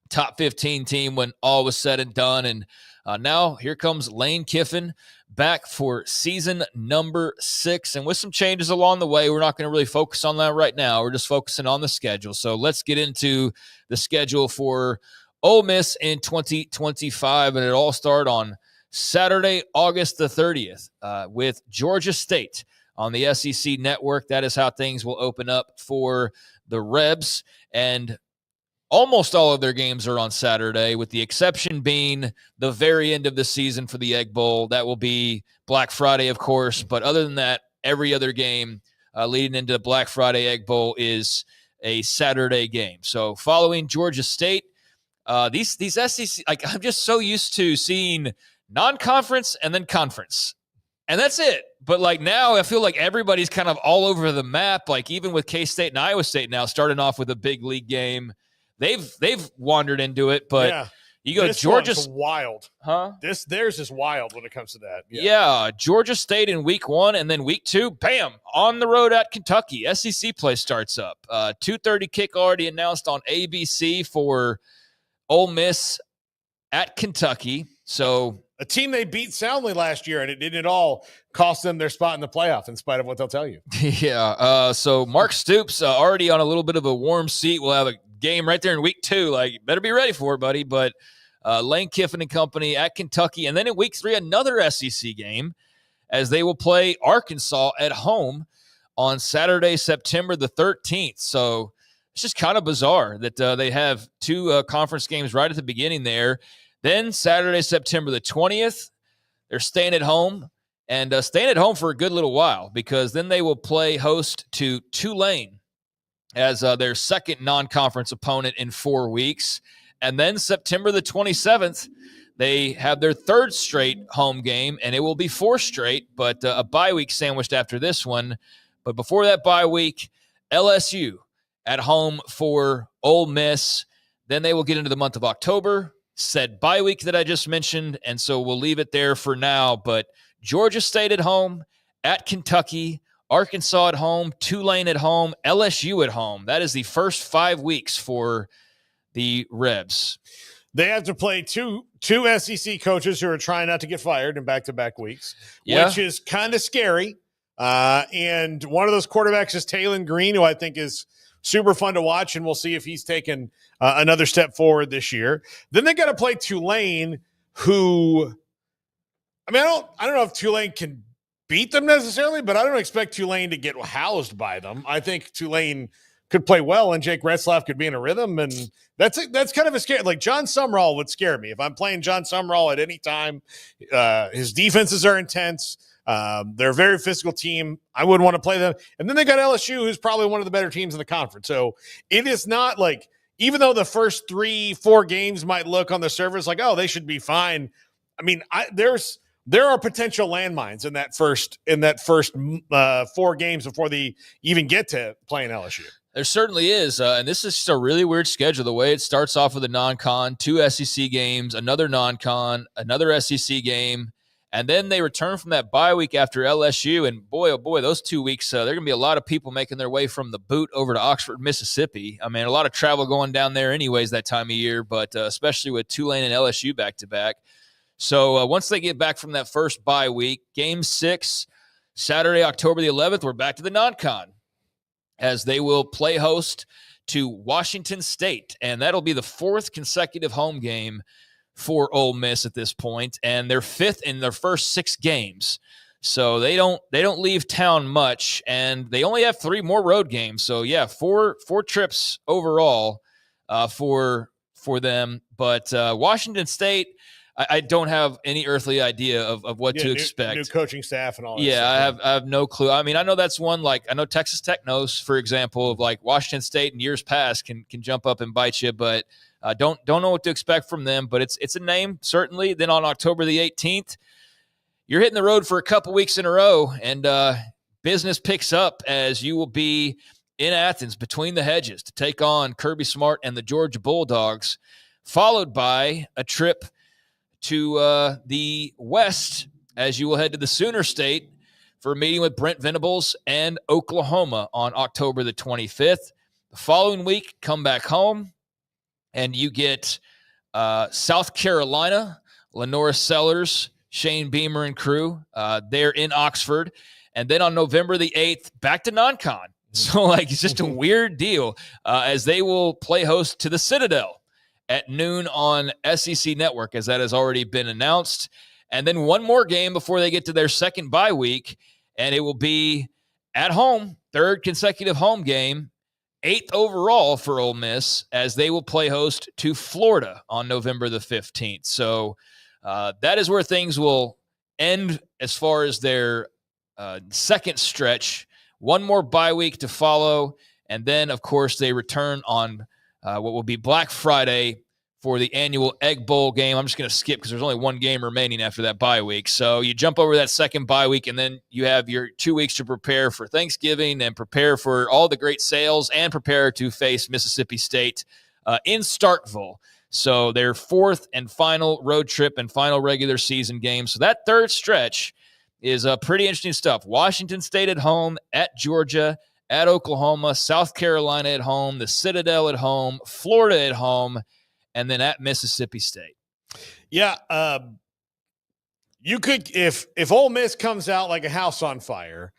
top 15 team when all was said and done. And now here comes Lane Kiffin back for season number 6. And with some changes along the way, we're not going to really focus on that right now. We're just focusing on the schedule. So let's get into the schedule for Ole Miss in 2025. And it all started on Saturday, August the 30th with Georgia State on the SEC network. That is how things will open up for the Rebs. And almost all of their games are on Saturday, with the exception being the very end of the season for the Egg Bowl. That will be Black Friday, of course. But other than that, every other game leading into the Black Friday Egg Bowl is a Saturday game. So following Georgia State, these SEC, like, I'm just so used to seeing non-conference and then conference. And that's it. But like now I feel like everybody's kind of all over the map. Like even with K-State and Iowa State now starting off with a big league game, they've wandered into it. But yeah, you go Georgia's wild, huh? Theirs is wild when it comes to that. Yeah, Georgia State in week 1, and then week 2, bam, on the road at Kentucky. SEC play starts up. 2:30 kick already announced on ABC for Ole Miss at Kentucky. So a team they beat soundly last year, and it didn't at all cost them their spot in the playoff, in spite of what they'll tell you. Yeah. So Mark Stoops already on a little bit of a warm seat. We'll have a game right there in week 2. Like, better be ready for it, buddy. But Lane Kiffin and company at Kentucky. And then in week 3, another SEC game, as they will play Arkansas at home on Saturday, September the 13th. So it's just kind of bizarre that they have 2 conference games right at the beginning there. Then Saturday, September the 20th, they're staying at home, and staying at home for a good little while, because then they will play host to Tulane as their second non-conference opponent in 4 weeks. And then September the 27th, they have their 3rd straight home game, and it will be 4 straight, but a bye week sandwiched after this one. But before that bye week, LSU at home for Ole Miss. Then they will get into the month of October, said bye week that I just mentioned, and so we'll leave it there for now. But Georgia State at home, at Kentucky, Arkansas at home, Tulane at home, LSU at home. That is the first 5 weeks for the Rebs. They have to play two SEC coaches who are trying not to get fired in back-to-back weeks, which is kind of scary. And one of those quarterbacks is Taylon Green, who I think is super fun to watch, and we'll see if he's taken another step forward this year. Then they got to play Tulane, who, I mean, I don't know if Tulane can beat them necessarily, but I don't expect Tulane to get housed by them. I think Tulane could play well, and Jake Retzlaff could be in a rhythm, and that's kind of a scare. Like, John Sumrall would scare me if I'm playing John Sumrall at any time. His defenses are intense. They're a very physical team. I wouldn't want to play them. And then they got LSU, who's probably one of the better teams in the conference. So it is not like, even though the first 3-4 games might look on the surface like, oh, they should be fine. I mean, there are potential landmines in that first 4 games before they even get to playing LSU. There certainly is. And this is just a really weird schedule. The way it starts off with a non-con, 2 SEC games, another non-con, another SEC game. And then they return from that bye week after LSU. And boy, oh boy, those 2 weeks, there are going to be a lot of people making their way from the boot over to Oxford, Mississippi. I mean, a lot of travel going down there anyways that time of year, but especially with Tulane and LSU back-to-back. So once they get back from that first bye week, Game 6, Saturday, October the 11th, we're back to the non-con, as they will play host to Washington State. And that'll be the 4th consecutive home game for Ole Miss at this point, and they're 5th in their first 6 games. So they don't leave town much, and they only have 3 more road games. So yeah, 4 trips overall for them. But Washington State, I don't have any earthly idea of what to expect. New coaching staff and all that. Yeah, I have no clue. I mean, I know that's one, like, I know Texas Tech knows, for example, of like Washington State in years past can jump up and bite you, but don't know what to expect from them. But it's a name, certainly. Then on October the 18th, you're hitting the road for a couple weeks in a row, and business picks up as you will be in Athens between the hedges to take on Kirby Smart and the Georgia Bulldogs, followed by a trip to the West, as you will head to the Sooner State for a meeting with Brent Venables and Oklahoma on October the 25th. The following week, come back home And you get South Carolina, Lenora Sellers, Shane Beamer and crew. They're in Oxford. And then on November the 8th, back to non-con. So, like, it's just a weird deal as they will play host to the Citadel at noon on SEC Network, as that has already been announced. And then one more game before they get to their second bye week, and it will be at home, third consecutive home game, 8th overall for Ole Miss, as they will play host to Florida on November the 15th. So that is where things will end as far as their second stretch. One more bye week to follow, and then, of course, they return on what will be Black Friday for the annual Egg Bowl game. I'm just going to skip because there's only one game remaining after that bye week. So you jump over that second bye week, and then you have your 2 weeks to prepare for Thanksgiving and prepare for all the great sales and prepare to face Mississippi State in Starkville. So their fourth and final road trip and final regular season game. So that third stretch is pretty interesting stuff. Washington State at home, at Georgia, at Oklahoma, South Carolina at home, the Citadel at home, Florida at home, and then at Mississippi State. Yeah, you could, if Ole Miss comes out like a house on fire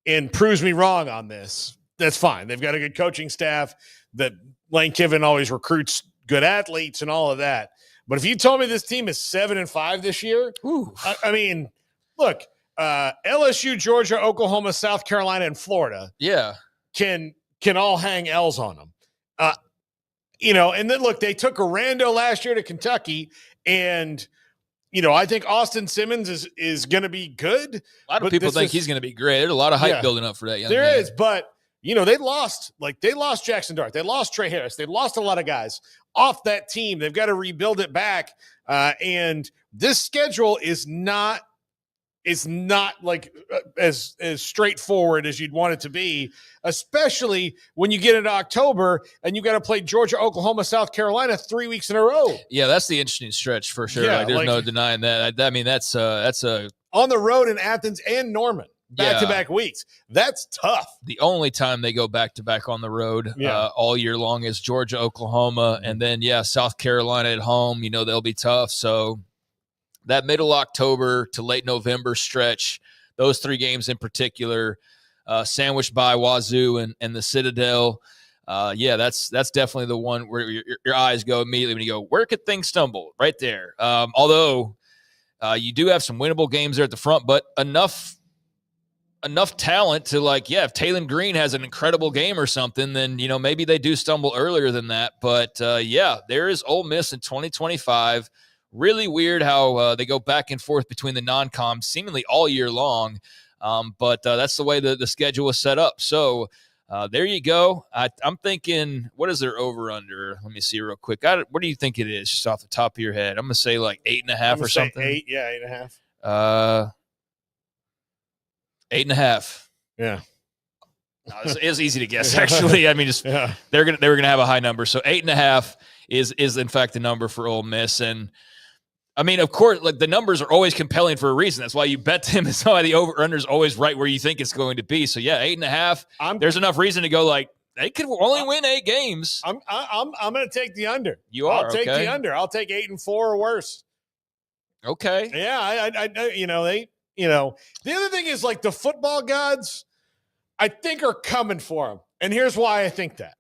and proves me wrong on this, that's fine. They've got a good coaching staff. That Lane Kiffin always recruits good athletes and all of that. But if you told me this team is 7-5 this year, I mean, look, LSU, Georgia, Oklahoma, South Carolina, and Florida, can all hang L's on them. And then look, they took a rando last year to Kentucky, and I think Austin Simmons is going to be good. A lot of people think he's going to be great. There's a lot of hype building up for that young man. There is, but they lost Jackson Dart, they lost Trey Harris, they lost a lot of guys off that team. They've got to rebuild it back, and this schedule is not like as straightforward as you'd want it to be, especially when you get into October and you got to play Georgia, Oklahoma, South Carolina 3 weeks in a row. Yeah, that's the interesting stretch for sure. Yeah, there's no denying that. I mean, that's a on the road in Athens and Norman, back-to-back weeks. That's tough. The only time they go back-to-back on the road all year long is Georgia, Oklahoma, and then, South Carolina at home. They'll be tough. So that middle October to late November stretch, those 3 games in particular, sandwiched by Wazoo and the Citadel. That's definitely the one where your eyes go immediately when you go, where could things stumble? Right there. Although you do have some winnable games there at the front, but enough talent to if Taylon Green has an incredible game or something, then, maybe they do stumble earlier than that. But there is Ole Miss in 2025. Really weird how they go back and forth between the non-com seemingly all year long. But that's the way the schedule is set up. So there you go. I'm thinking, what is their over-under? Let me see real quick. What do you think it is just off the top of your head? I'm going to say 8.5 or something. 8, 8.5. 8.5. Yeah. No, it's easy to guess, actually. I mean, they were gonna have a high number. So 8.5 is in fact the number for Ole Miss. And I mean, of course, the numbers are always compelling for a reason. That's why you bet them. It's why the over/under is always right where you think it's going to be. So 8.5. There's enough reason to go they could only win 8 games. I'm going to take the under. You are. I'll take the under. I'll take 8-4 or worse. Okay. Yeah, the other thing is the football gods, I think, are coming for them. And here's why I think that.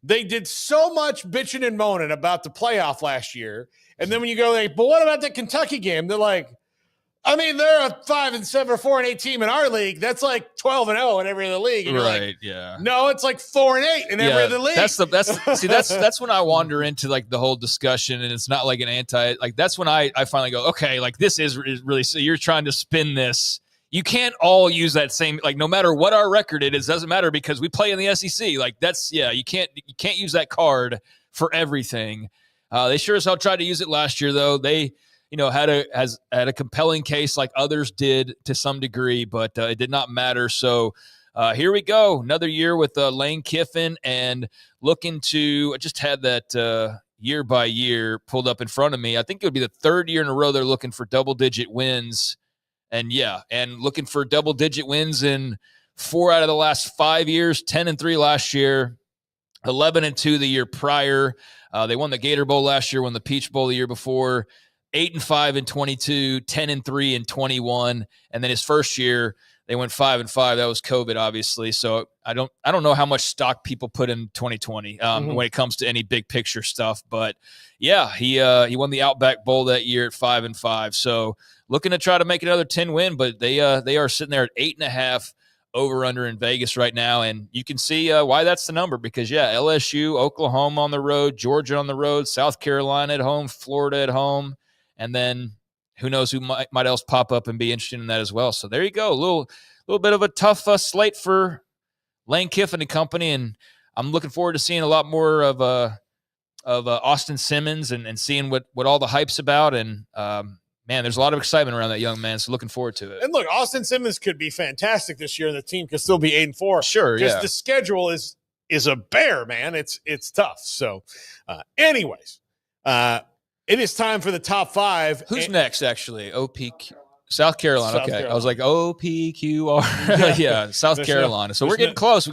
They did so much bitching and moaning about the playoff last year. And then when you go, but what about the Kentucky game? They're they're a 5-7 or 4-8 team in our league. That's 12-0 in every other league. And right. Yeah. No, it's 4-8 in every other league. That's when I wander into the whole discussion, and it's not an anti. That's when I finally go, okay, this is really. So you're trying to spin this. You can't all use that same, no matter what our record it is, doesn't matter because we play in the SEC. You can't use that card for everything. They sure as hell tried to use it last year, though. They, had a compelling case like others did to some degree, but it did not matter. So here we go. Another year with Lane Kiffin, and looking to, I just had that year by year pulled up in front of me. I think it would be the 3rd year in a row they're looking for double-digit wins. And looking for double-digit wins in 4 out of the last 5 years, 10-3 last year. 11-2 the year prior. They won the Gator Bowl last year, won the Peach Bowl the year before. 8-5 in 22, 10-3 in 21, and then his first year they went 5-5. That was COVID, obviously. So I don't know how much stock people put in 2020 when it comes to any big picture stuff. But yeah, he won the Outback Bowl that year at 5-5. So looking to try to make another 10 win, but they are sitting there at 8.5 over under in Vegas right now, and you can see why that's the number because LSU, Oklahoma on the road, Georgia on the road, South Carolina at home, Florida at home. And then who knows who might else pop up and be interested in that as well. So there you go. A little bit of a tough slate for Lane Kiffin and company. And I'm looking forward to seeing a lot more of Austin Simmons and seeing what all the hype's about. And man, there's a lot of excitement around that young man. So looking forward to it. And look, Austin Simmons could be fantastic this year and the team could still be 8-4. Sure. Because the schedule is a bear, man. It's tough. So anyways, it is time for the top 5. Who's next, actually? OPQ. South Carolina. Okay. I was like, OPQR. Yeah, South Carolina. So we're getting close.